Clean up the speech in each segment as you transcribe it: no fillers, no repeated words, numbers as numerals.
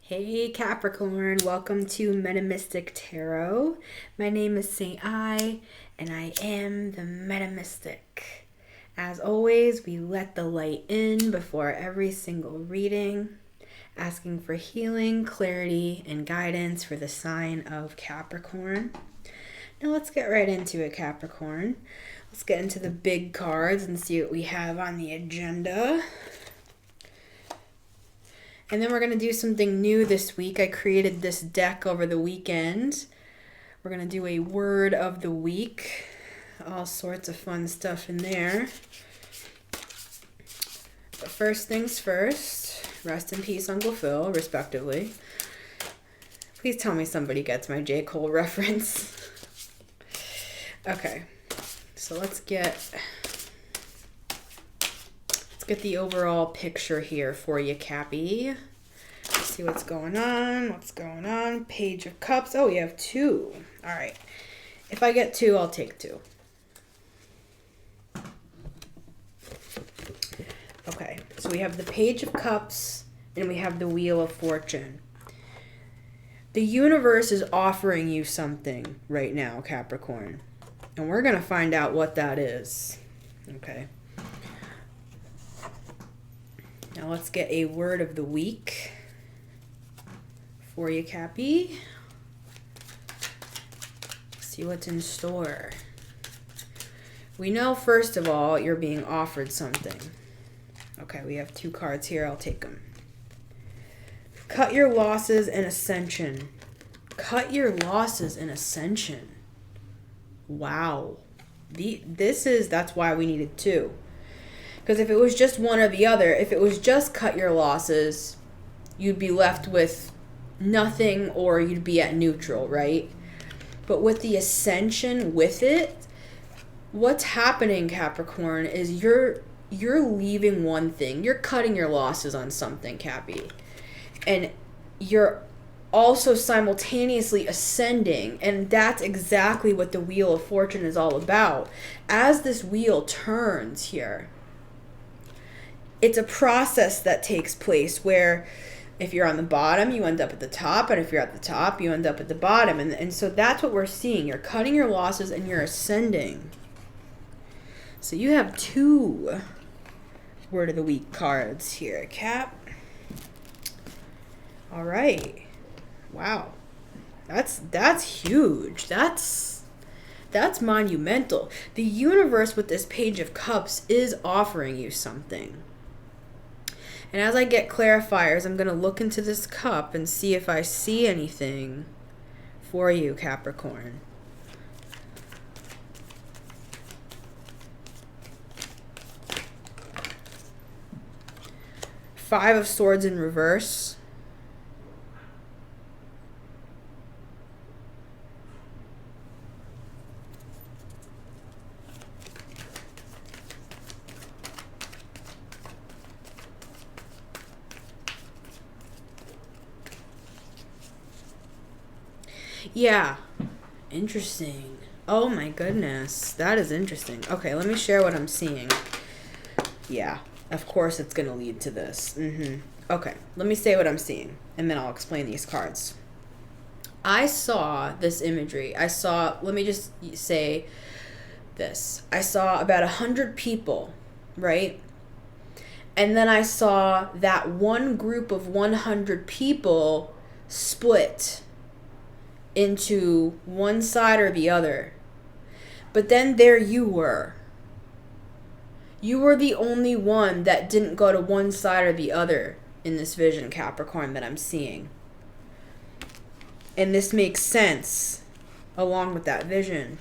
Hey Capricorn, welcome to Metamystic Tarot. My name is Saint I, and I am the Metamystic. As always, we let the light in before every single reading, asking for healing, clarity, and guidance for the sign of Capricorn. Now let's get right into it, Capricorn. Let's get into the big cards and see what we have on the agenda. And then we're going to do something new this week. I created this deck over the weekend. We're going to do a word of the week. All sorts of fun stuff in there. But first things first, rest in peace, Uncle Phil, respectively. Please tell me somebody gets my J. Cole reference. Okay, so let's get the overall picture here for you, Cappy. Let's see what's going on. Page of Cups. Oh, you have two. All right. If I get two, I'll take two. Okay, so we have the Page of Cups and we have the Wheel of Fortune. The universe is offering you something right now, Capricorn. And we're going to find out what that is. Okay. Now let's get a word of the week for you, Cappy. See what's in store. We know, first of all, you're being offered something. Okay, we have two cards here. I'll take them. Cut your losses and ascension. Cut your losses and ascension. Wow. That's why we needed two. Because if it was just one or the other, if it was just cut your losses, you'd be left with nothing or you'd be at neutral, right? But with the ascension with it, what's happening, Capricorn, is you're leaving one thing. You're cutting your losses on something, Cappy. And you're also simultaneously ascending, and that's exactly what the Wheel of Fortune is all about. As this wheel turns here, it's a process that takes place where if you're on the bottom, you end up at the top. And if you're at the top, you end up at the bottom. And so that's what we're seeing. You're cutting your losses and you're ascending. So you have two word of the week cards here, Cap. All right. Wow. That's huge. That's monumental. The universe with this Page of Cups is offering you something. And as I get clarifiers, I'm going to look into this cup and see if I see anything for you, Capricorn. Five of Swords in reverse. Yeah. Interesting. Oh my goodness. That is interesting. Okay, let me share what I'm seeing. Yeah. Of course it's going to lead to this. Okay, let me say what I'm seeing, and then I'll explain these cards. I saw this imagery. Let me just say this. I saw about 100 people, right? And then I saw that one group of 100 people split into one side or the other. But then there you were. You were the only one that didn't go to one side or the other in this vision, Capricorn, that I'm seeing. And this makes sense along with that vision.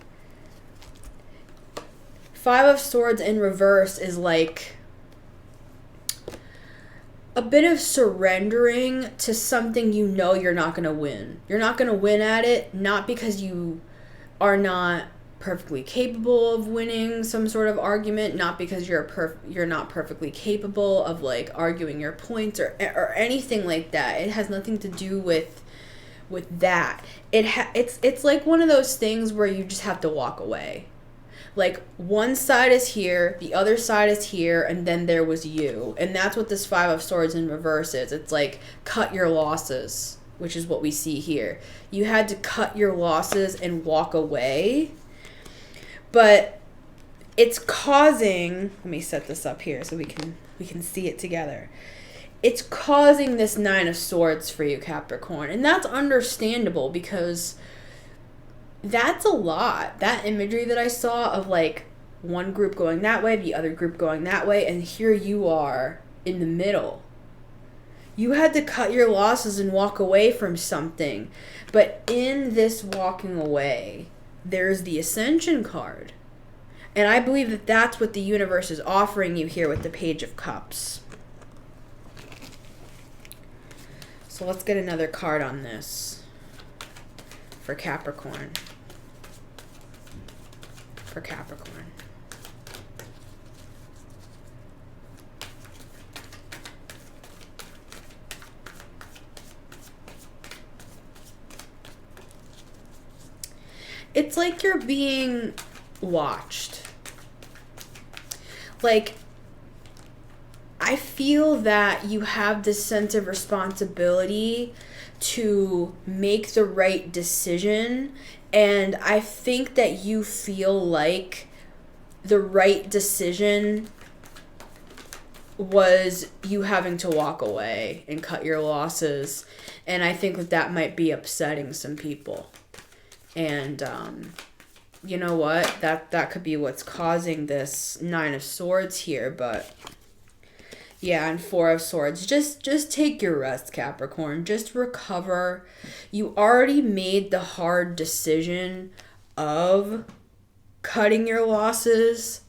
Five of Swords in reverse is like a bit of surrendering to something you know you're not going to win. You're not going to win at it, not because you are not perfectly capable of winning some sort of argument, not because you're not perfectly capable of like arguing your points or anything like that. It has nothing to do with that. It's like one of those things where you just have to walk away. Like, one side is here, the other side is here, and then there was you. And that's what this Five of Swords in reverse is. It's like, cut your losses, which is what we see here. You had to cut your losses and walk away. But it's causing, let me set this up here so we can see it together. It's causing this Nine of Swords for you, Capricorn. And that's understandable because that's a lot. That imagery that I saw of like one group going that way, the other group going that way, and here you are in the middle. You had to cut your losses and walk away from something. But in this walking away, there's the Ascension card. And I believe that that's what the universe is offering you here with the Page of Cups. So let's get another card on this for Capricorn. For Capricorn. It's like you're being watched. Like, I feel that you have this sense of responsibility to make the right decision, and I think that you feel like the right decision was you having to walk away and cut your losses, and I think that that might be upsetting some people. And you know what, that could be what's causing this Nine of Swords here. But yeah, and Four of Swords. Just take your rest, Capricorn. Just recover. You already made the hard decision of cutting your losses.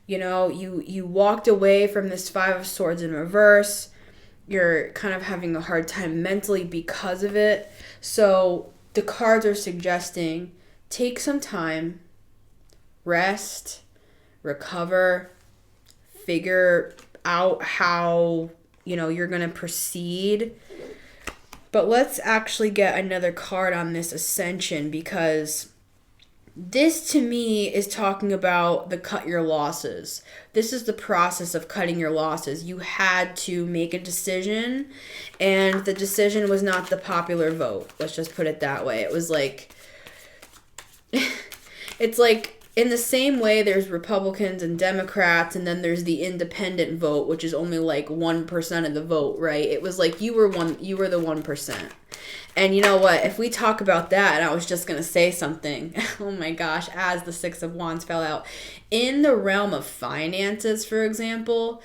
You know, you walked away from this Five of Swords in reverse. You're kind of having a hard time mentally because of it. So the cards are suggesting take some time, rest, recover, figure out how, you know, you're going to proceed. But let's actually get another card on this Ascension, because this to me is talking about the cut your losses. This is the process of cutting your losses. You had to make a decision, and the decision was not the popular vote. Let's just put it that way. It was like, it's like, in the same way there's Republicans and Democrats, and then there's the independent vote, which is only like 1% of the vote, right? It was like you were the 1%. And you know what? If we talk about that, and I was just going to say something, oh my gosh, as the Six of Wands fell out. In the realm of finances, for example,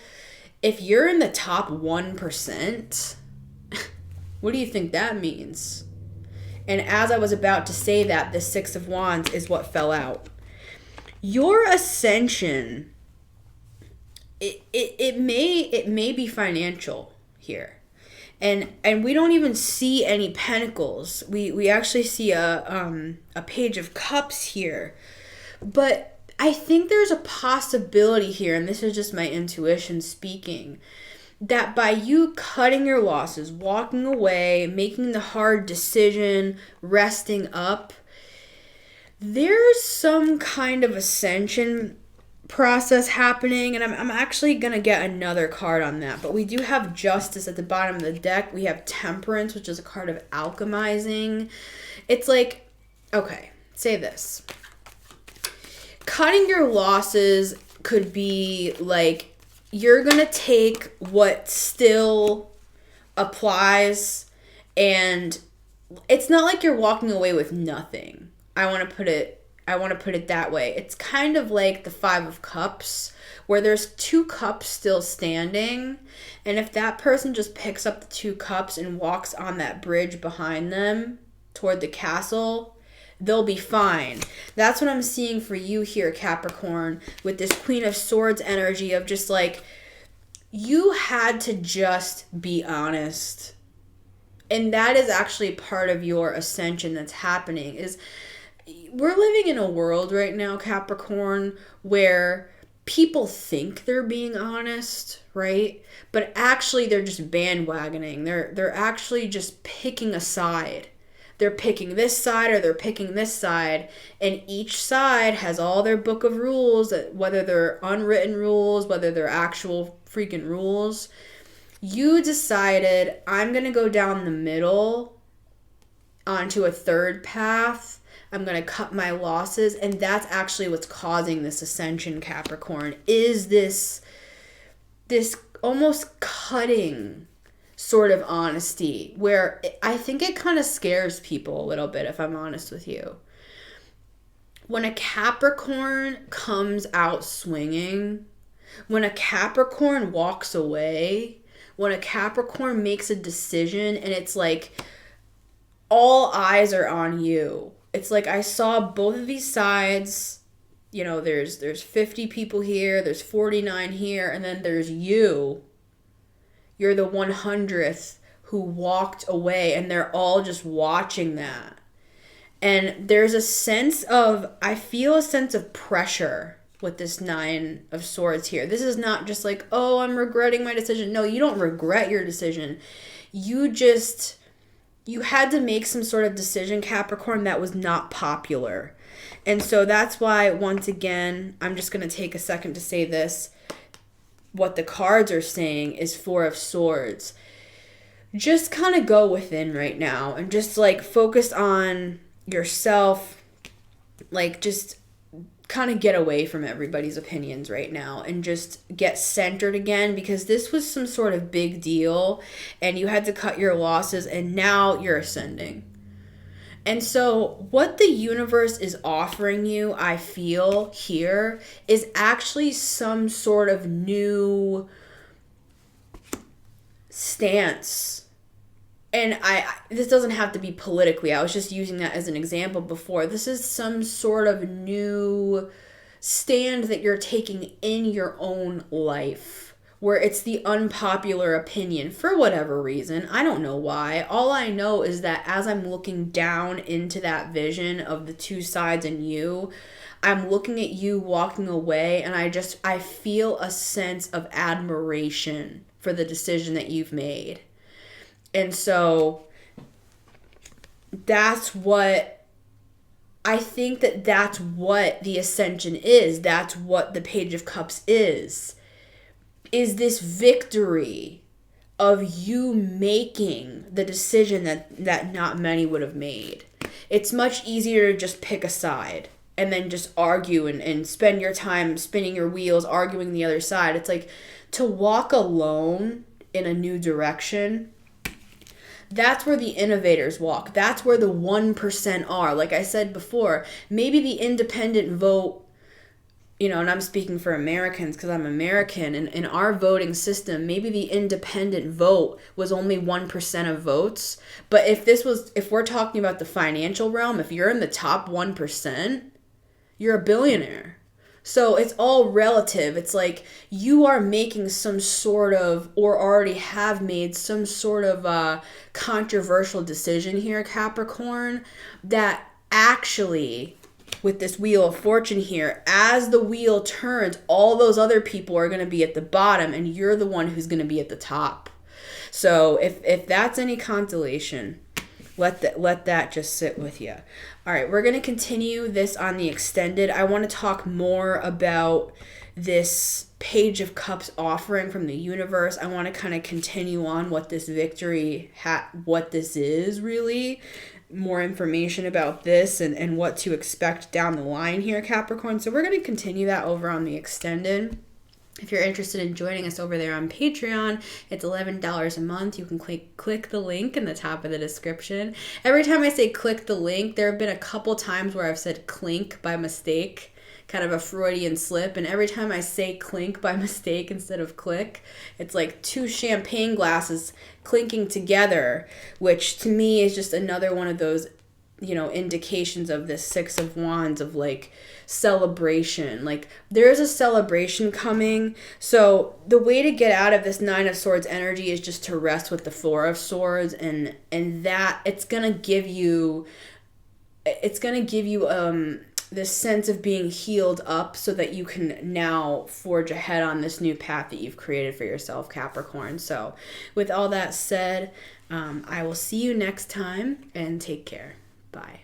if you're in the top 1%, what do you think that means? And as I was about to say that, the Six of Wands is what fell out. Your ascension, it may be financial here. And we don't even see any pentacles. We actually see a Page of Cups here. But I think there's a possibility here, and this is just my intuition speaking, that by you cutting your losses, walking away, making the hard decision, resting up, there's some kind of ascension process happening, and I'm actually going to get another card on that. But we do have Justice at the bottom of the deck. We have Temperance, which is a card of alchemizing. It's like, okay, say this. Cutting your losses could be like you're going to take what still applies, and it's not like you're walking away with nothing. I want to put it that way. It's kind of like the Five of Cups, where there's two cups still standing, and if that person just picks up the two cups and walks on that bridge behind them toward the castle, they'll be fine. That's what I'm seeing for you here, Capricorn, with this Queen of Swords energy of just like, you had to just be honest. And that is actually part of your ascension that's happening. Is we're living in a world right now, Capricorn, where people think they're being honest, right? But actually they're just bandwagoning. They're actually just picking a side. they're picking this side or they're picking this side, and each side has all their book of rules, whether they're unwritten rules, whether they're actual freaking rules. You decided, I'm going to go down the middle onto a third path. I'm going to cut my losses, and that's actually what's causing this ascension, Capricorn, is this almost cutting sort of honesty, where I think it kind of scares people a little bit, if I'm honest with you. When a Capricorn comes out swinging, when a Capricorn walks away, when a Capricorn makes a decision, and it's like all eyes are on you. It's like I saw both of these sides. You know, there's 50 people here, there's 49 here, and then there's you. You're the 100th who walked away, and they're all just watching that. And there's a sense of, I feel a sense of pressure with this 9 of Swords here. This is not just like, oh, I'm regretting my decision. No, you don't regret your decision. You had to make some sort of decision, Capricorn, that was not popular. And so that's why, once again, I'm just going to take a second to say this. What the cards are saying is 4 of Swords. Just kind of go within right now and just like focus on yourself. Like just kind of get away from everybody's opinions right now and just get centered again, because this was some sort of big deal and you had to cut your losses, and now you're ascending. And so what the universe is offering you, I feel here, is actually some sort of new stance. And this doesn't have to be politically. I was just using that as an example before. This is some sort of new stand that you're taking in your own life, where it's the unpopular opinion for whatever reason. I don't know why. All I know is that as I'm looking down into that vision of the 2 sides and you, I'm looking at you walking away, and I feel a sense of admiration for the decision that you've made. And so that's what I think that's what the ascension is. That's what the Page of Cups is this victory of you making the decision that not many would have made. It's much easier to just pick a side and then just argue and spend your time spinning your wheels arguing the other side. It's like to walk alone in a new direction. That's where the innovators walk. That's where the 1% are. Like I said before, maybe the independent vote, and I'm speaking for Americans because I'm American, and in our voting system, maybe the independent vote was only 1% of votes. But if we're talking about the financial realm, if you're in the top 1%, you're a billionaire. So it's all relative. It's like you are making some sort of, or already have made some sort of controversial decision here, Capricorn, that actually, with this Wheel of Fortune here, as the wheel turns, all those other people are going to be at the bottom, and you're the one who's going to be at the top. So if that's any consolation, let that just sit with you. All right, we're going to continue this on the extended. I want to talk more about this Page of Cups offering from the universe. I want to kind of continue on what this victory, what this is really, more information about this and what to expect down the line here, Capricorn. So we're going to continue that over on the extended. If you're interested in joining us over there on Patreon, it's $11 a month. You can click the link in the top of the description. Every time I say click the link, there have been a couple times where I've said clink by mistake, kind of a Freudian slip. And every time I say clink by mistake instead of click, it's like 2 champagne glasses clinking together, which to me is just another one of those, indications of this 6 of Wands of like celebration. Like there's a celebration coming. So the way to get out of this 9 of Swords energy is just to rest with the 4 of Swords, and that it's gonna give you this sense of being healed up so that you can now forge ahead on this new path that you've created for yourself, Capricorn. So with all that said, I will see you next time and take care. Bye.